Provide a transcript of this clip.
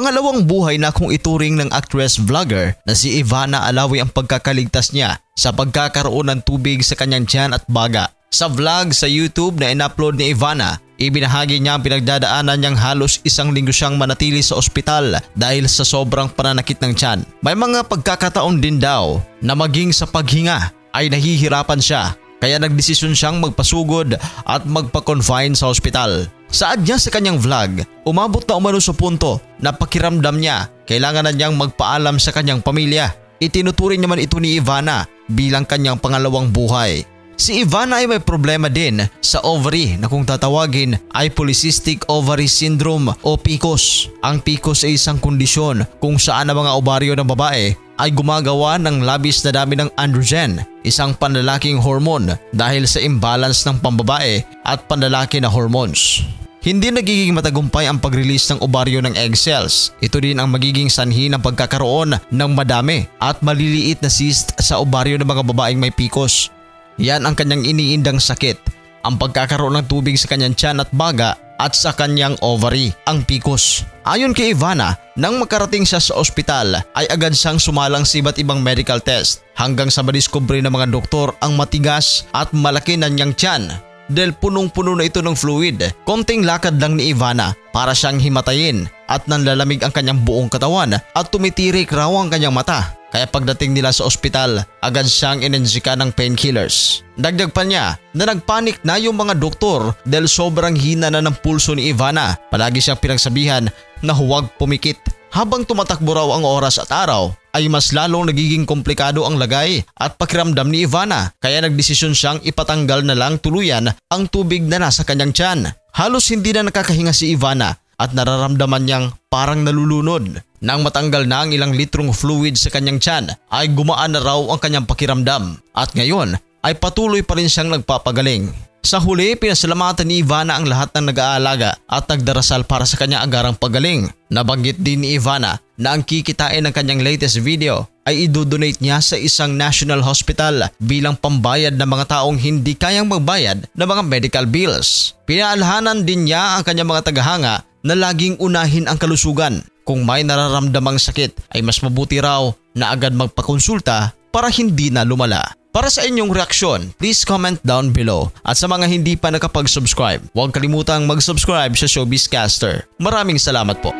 Pangalawang buhay na kung ituring ng actress-vlogger na si Ivana Alawi ang pagkakaligtas niya sa pagkakaroon ng tubig sa kanyang tiyan at baga. Sa vlog sa YouTube na in-upload ni Ivana, ibinahagi niya ang pinagdadaanan niyang halos isang linggo siyang manatili sa ospital dahil sa sobrang pananakit ng tiyan. May mga pagkakataon din daw na maging sa paghinga ay nahihirapan siya, kaya nagdesisyon siyang magpasugod at magpa-confine sa ospital. Saad niya sa kanyang vlog, umabot na umano sa punto na pakiramdam niya kailangan na niyang magpaalam sa kanyang pamilya. Itinuturing naman ito ni Ivana bilang kanyang pangalawang buhay. Si Ivana ay may problema din sa ovary na kung tatawagin ay Polycystic Ovary Syndrome o PCOS. Ang PCOS ay isang kondisyon kung saan ang mga ovaryo ng babae ay gumagawa ng labis na dami ng androgen, isang panlalaking hormone dahil sa imbalance ng pambabae at panlalaki na hormones. Hindi nagiging matagumpay ang pag-release ng ovaryo ng egg cells. Ito din ang magiging sanhi ng pagkakaroon ng madami at maliliit na cyst sa ovaryo ng mga babaeng may PCOS. Yan ang kanyang iniindang sakit, ang pagkakaroon ng tubig sa kanyang tiyan at baga at sa kanyang ovary, ang PCOS. Ayon kay Ivana, nang makarating siya sa ospital ay agad siyang sumalang sa iba't ibang medical test hanggang sa madiskubre ng mga doktor ang matigas at malaki na niyang tiyan dahil punong-puno na ito ng fluid. Konting lakad lang ni Ivana para siyang himatayin at nanlalamig ang kanyang buong katawan at tumitirik raw ang kanyang mata. Kaya pagdating nila sa ospital, agad siyang inenjika ng painkillers. Dagdag pa niya na nagpanik na yung mga doktor dahil sobrang hina na ng pulso ni Ivana. Palagi siyang pinagsabihan na huwag pumikit. Habang tumatakbo raw ang oras at araw, ay mas lalong nagiging komplikado ang lagay at pakiramdam ni Ivana. Kaya nagdesisyon siyang ipatanggal na lang tuluyan ang tubig na nasa kanyang tiyan. Halos hindi na nakakahinga si Ivana at nararamdaman niyang parang nalulunod. Nang matanggal na ang ilang litrong fluid sa kanyang tiyan ay gumaan na raw ang kanyang pakiramdam at ngayon ay patuloy pa rin siyang nagpapagaling. Sa huli, pinasalamatan ni Ivana ang lahat ng nag-aalaga at nagdarasal para sa kanyang agarang pagaling. Nabanggit din ni Ivana na ang kikitain ng kanyang latest video ay idodonate niya sa isang national hospital bilang pambayad ng mga taong hindi kayang magbayad ng mga medical bills. Pinaalhanan din niya ang kanyang mga tagahanga na laging unahin ang kalusugan. Kung may nararamdamang sakit ay mas mabuti raw na agad magpakonsulta para hindi na lumala. Para sa inyong reaksyon, please comment down below. At sa mga hindi pa nakapag-subscribe, huwag kalimutang mag-subscribe sa Showbiz Caster. Maraming salamat po.